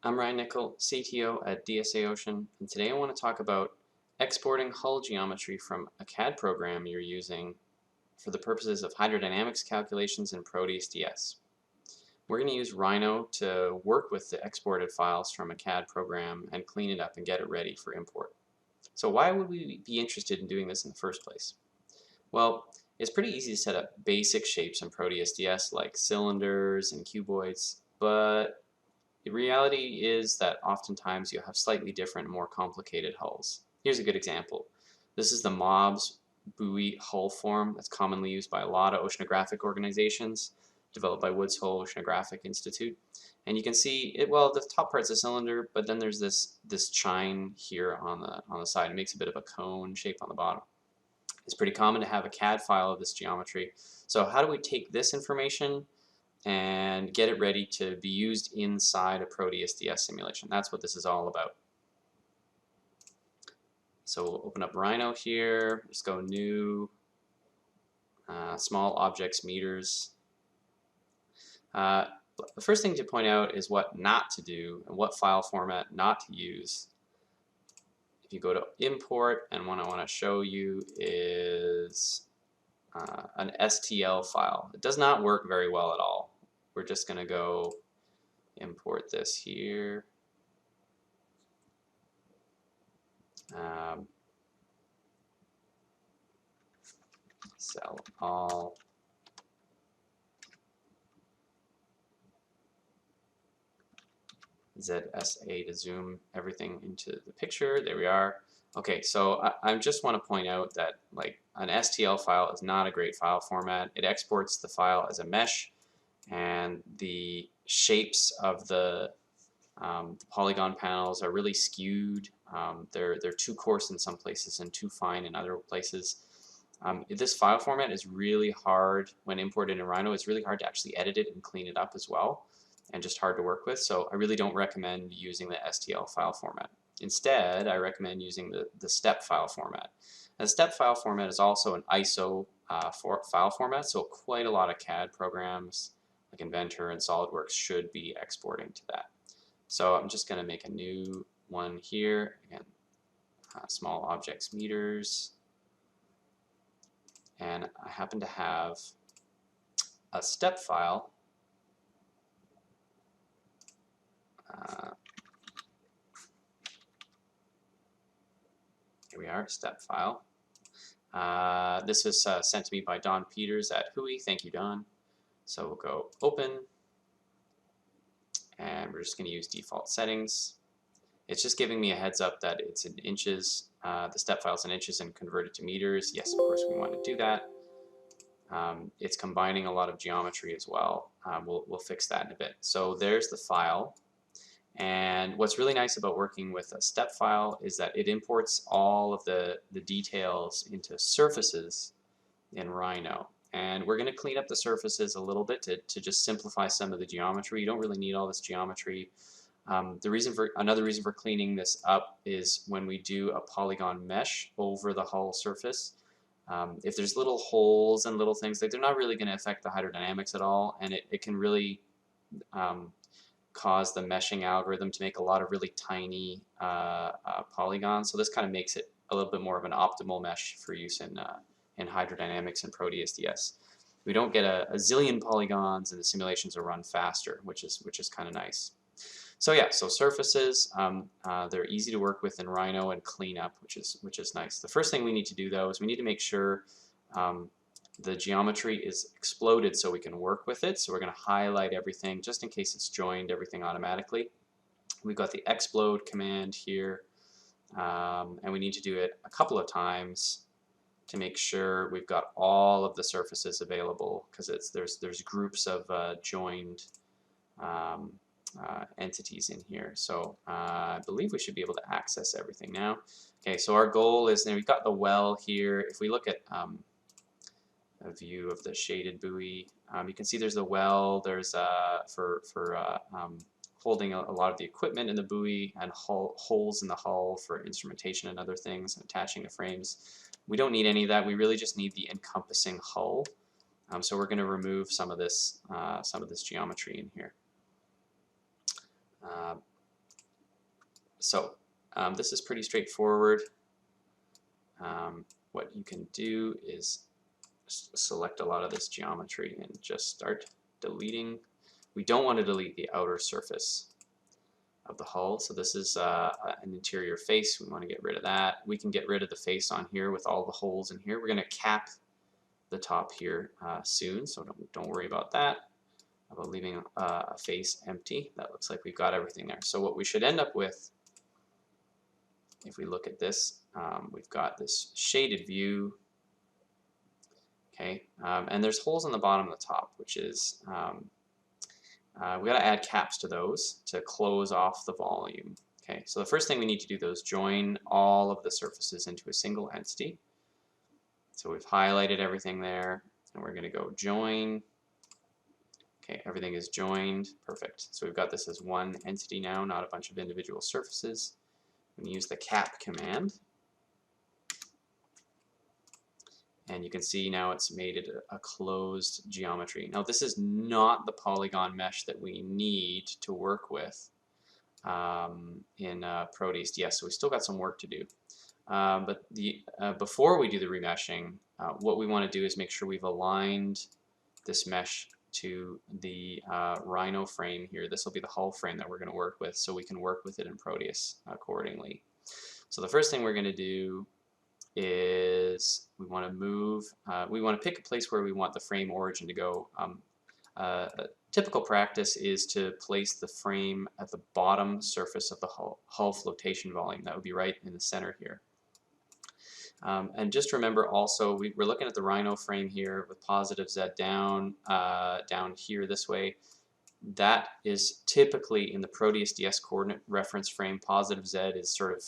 I'm Ryan Nickel, CTO at DSA Ocean, and today I want to talk about exporting hull geometry from a CAD program you're using for the purposes of hydrodynamics calculations in ProteusDS. We're going to use Rhino to work with the exported files from a CAD program and clean it up and get it ready for import. So why would we be interested in doing this in the first place? Well, it's pretty easy to set up basic shapes in ProteusDS like cylinders and cuboids, but the reality is that oftentimes you'll have slightly different, more complicated hulls. Here's a good example. This is the MOBS buoy hull form that's commonly used by a lot of oceanographic organizations, developed by Woods Hole Oceanographic Institute. And you can see it, well, the top part's a cylinder, but then there's this chine here on the side. It makes a bit of a cone shape on the bottom. It's pretty common to have a CAD file of this geometry. So how do we take this information and get it ready to be used inside a ProteusDS simulation? That's what this is all about. So we'll open up Rhino here, just go new, small objects meters. The first thing to point out is what not to do and what file format not to use. If you go to import, and what I want to show you is an STL file. It does not work very well at all. We're just going to go import this here. Sell all. ZSA to zoom everything into the picture. There we are. Okay, so I just want to point out that like an STL file is not a great file format. It exports the file as a mesh, and the shapes of the polygon panels are really skewed. They're too coarse in some places and too fine in other places. This file format is really hard when imported in Rhino. It's really hard to actually edit it and clean it up as well, and just hard to work with. So I really don't recommend using the STL file format. Instead, I recommend using the step file format. And the step file format is also an ISO file format, so quite a lot of CAD programs like Inventor and SolidWorks should be exporting to that. So I'm just going to make a new one here. Again, small objects meters. And I happen to have a step file. Here we are, step file. This was sent to me by Don Peters at Hui. Thank you, Don. So we'll go open, and we're just going to use default settings. It's just giving me a heads up that it's in inches. The step file's in inches and converted to meters. Yes, of course we want to do that. It's combining a lot of geometry as well. We'll fix that in a bit. So there's the file. And what's really nice about working with a step file is that it imports all of the details into surfaces in Rhino. And we're going to clean up the surfaces a little bit to just simplify some of the geometry. You don't really need all this geometry. Another reason for cleaning this up is when we do a polygon mesh over the hull surface. If there's little holes and little things, they're not really going to affect the hydrodynamics at all, and it can really cause the meshing algorithm to make a lot of really tiny polygons. So this kind of makes it a little bit more of an optimal mesh for use in hydrodynamics and ProteusDS. We don't get a zillion polygons, and the simulations will run faster, which is kind of nice. So yeah, so surfaces, they're easy to work with in Rhino and clean up, which is nice. The first thing we need to do though is we need to make sure the geometry is exploded so we can work with it. So we're going to highlight everything just in case it's joined everything automatically. We've got the explode command here, and we need to do it a couple of times to make sure we've got all of the surfaces available, because there's groups of joined entities in here. So I believe we should be able to access everything now. Okay, so our goal is, now we've got the well here. If we look at a view of the shaded buoy, you can see there's the well. There's for holding a lot of the equipment in the buoy, and holes in the hull for instrumentation and other things, and attaching the frames. We don't need any of that. We really just need the encompassing hull. So we're going to remove some of this geometry in here. So this is pretty straightforward. What you can do is select a lot of this geometry and just start deleting. We don't want to delete the outer surface of the hull. So this is an interior face. We want to get rid of that. We can get rid of the face on here with all the holes in here. We're going to cap the top here soon, so don't worry about that, about leaving a face empty. That looks like we've got everything there. So what we should end up with, if we look at this, we've got this shaded view, okay, and there's holes on the bottom and the top, which is, we got to add caps to those to close off the volume. Okay, so the first thing we need to do though is join all of the surfaces into a single entity. So we've highlighted everything there, and we're going to go join. Okay, everything is joined. Perfect. So we've got this as one entity now, not a bunch of individual surfaces. We use the cap command. And you can see now it's made it a closed geometry. Now this is not the polygon mesh that we need to work with in ProteusDS, so we still got some work to do. But before we do the remeshing, what we want to do is make sure we've aligned this mesh to the Rhino frame here. This will be the hull frame that we're going to work with, so we can work with it in Proteus accordingly. So the first thing we're going to do is we want to move, we want to pick a place where we want the frame origin to go. A typical practice is to place the frame at the bottom surface of the hull flotation volume. That would be right in the center here. And just remember also, we're looking at the Rhino frame here with positive Z down, down here this way. That is typically in the ProteusDS coordinate reference frame. Positive Z is sort of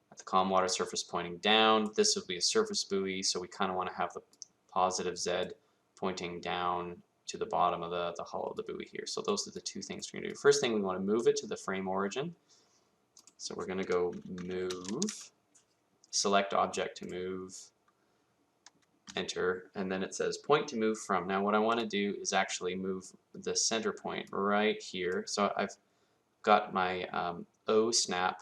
at the calm water surface pointing down. This would be a surface buoy, so we kind of want to have the positive Z pointing down to the bottom of the hull of the buoy here. So those are the two things we're going to do. First thing, we want to move it to the frame origin. So we're going to go move, select object to move, enter, and then it says point to move from. Now what I want to do is actually move the center point right here. So I've got my O snap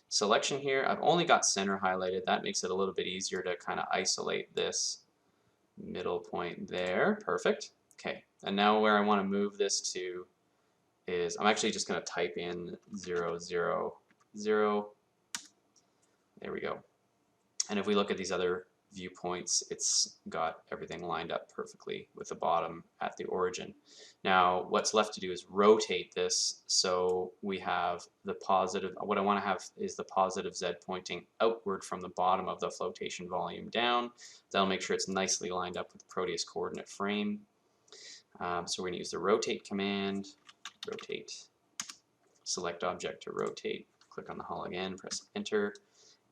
selection here. I've only got center highlighted. That makes it a little bit easier to kind of isolate this middle point there. Perfect. Okay, and now where I want to move this to is, I'm actually just going to type in 0, 0, 0. There we go. And if we look at these other viewpoints, it's got everything lined up perfectly with the bottom at the origin. Now what's left to do is rotate this so we have the positive, what I want to have is the positive Z pointing outward from the bottom of the flotation volume down. That'll make sure it's nicely lined up with the Proteus coordinate frame. So we're going to use the rotate command, rotate, select object to rotate, click on the hull again, press enter.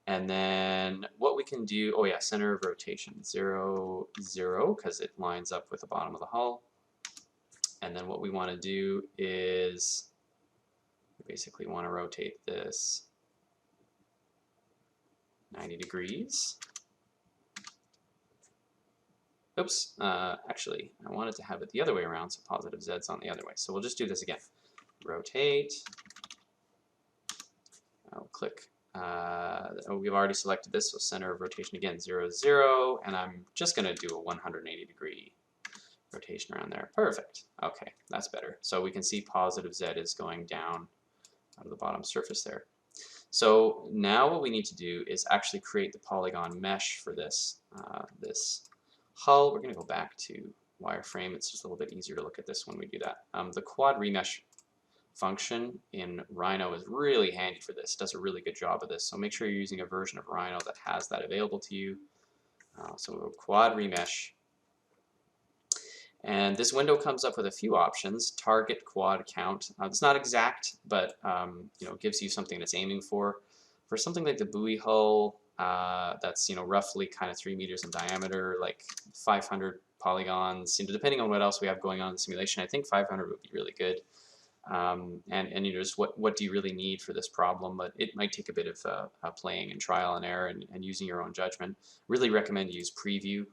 And then what we can do, oh yeah, center of rotation, 0, 0, because it lines up with the bottom of the hull. And then what we want to do is we basically want to rotate this 90 degrees. Oops, actually, I wanted to have it the other way around, so positive Z's on the other way. So we'll just do this again. Rotate. I'll click. We've already selected this, so center of rotation again, 0, 0, and I'm just going to do a 180 degree rotation around there. Perfect. Okay, that's better. So we can see positive Z is going down out of the bottom surface there. So now what we need to do is actually create the polygon mesh for this, this hull. We're going to go back to wireframe. It's just a little bit easier to look at this when we do that. The quad remesh function in Rhino is really handy for this. It does a really good job of this. So make sure you're using a version of Rhino that has that available to you. So we'll go quad remesh. And this window comes up with a few options. Target quad count. It's not exact, but you know, gives you something that's aiming for. For something like the buoy hull, that's roughly kind of 3 meters in diameter, like 500 polygons. Depending on what else we have going on in the simulation, I think 500 would be really good. And just what do you really need for this problem? But it might take a bit of playing and trial and error and using your own judgment. Really recommend you use preview,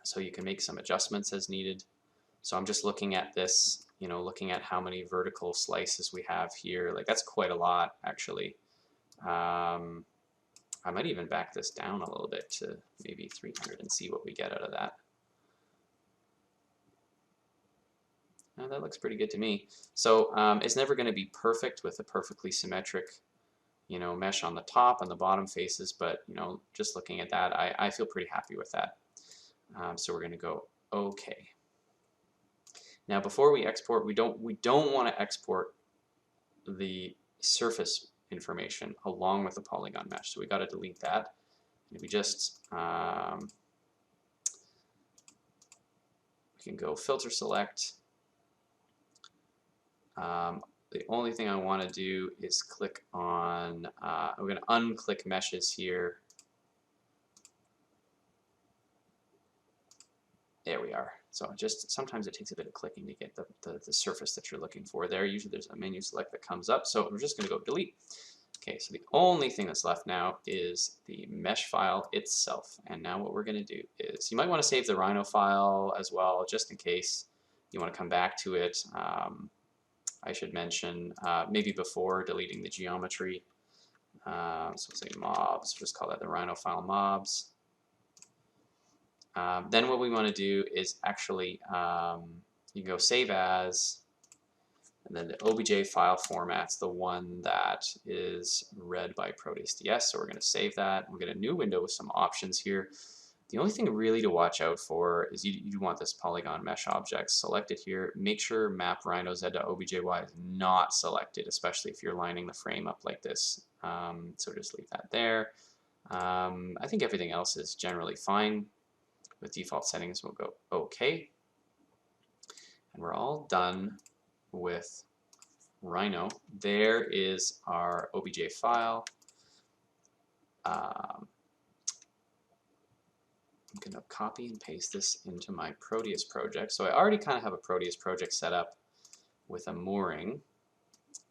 so you can make some adjustments as needed. So I'm just looking at this you know, looking at how many vertical slices we have here, like that's quite a lot actually. I might even back this down a little bit to maybe 300 and see what we get out of that. Now that looks pretty good to me. So it's never going to be perfect with a perfectly symmetric, you know, mesh on the top and the bottom faces, but you know, just looking at that, I feel pretty happy with that. So we're going to go OK. Now before we export, we don't want to export the surface information along with the polygon mesh, so we got to delete that. And we just we can go filter select. The only thing I want to do is click on, I'm going to unclick meshes here. There we are. So just sometimes it takes a bit of clicking to get the surface that you're looking for there. Usually there's a menu select that comes up, so we're just going to go delete. Okay, so the only thing that's left now is the mesh file itself. And now what we're going to do is, you might want to save the Rhino file as well, just in case you want to come back to it. I should mention maybe before deleting the geometry. So we'll say mobs, just call that the Rhino file mobs. Then what we want to do is actually, you can go save as, and then the OBJ file format's the one that is read by ProteusDS, so we're going to save that. We'll get a new window with some options here. The only thing really to watch out for is you want this polygon mesh object selected here. Make sure map rhino z.objy is not selected, especially if you're lining the frame up like this. So just leave that there. I think everything else is generally fine. With default settings, we'll go OK. And we're all done with Rhino. There is our OBJ file. I'm going to copy and paste this into my Proteus project. So I already kind of have a Proteus project set up with a mooring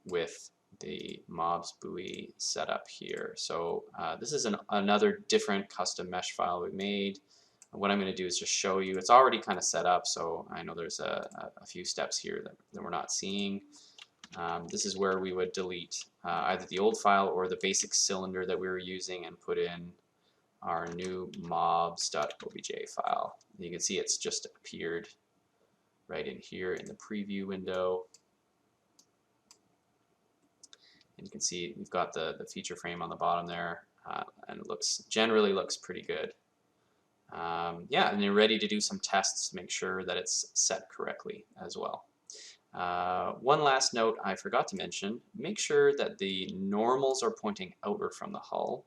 with the mobs buoy set up here. So this is another different custom mesh file we made. What I'm going to do is just show you. It's already kind of set up, so I know there's a few steps here that we're not seeing. This is where we would delete either the old file or the basic cylinder that we were using and put in our new mobs.obj file. You can see it's just appeared right in here in the preview window. And you can see we've got the feature frame on the bottom there, and it generally looks pretty good. Yeah, and you're ready to do some tests to make sure that it's set correctly as well. One last note I forgot to mention, make sure that the normals are pointing outward from the hull,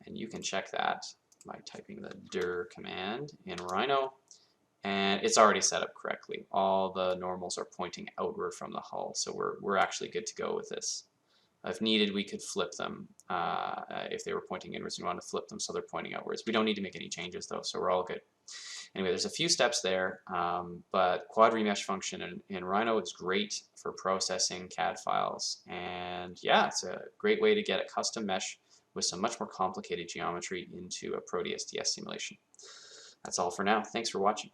and you can check that by typing the dir command in Rhino, and it's already set up correctly. All the normals are pointing outward from the hull, so we're actually good to go with this. If needed, we could flip them. If they were pointing inwards, we want to flip them so they're pointing outwards. We don't need to make any changes though, so we're all good. Anyway, there's a few steps there, but quad remesh function in Rhino is great for processing CAD files. And yeah, it's a great way to get a custom mesh with some much more complicated geometry into a ProteusDS simulation. That's all for now. Thanks for watching.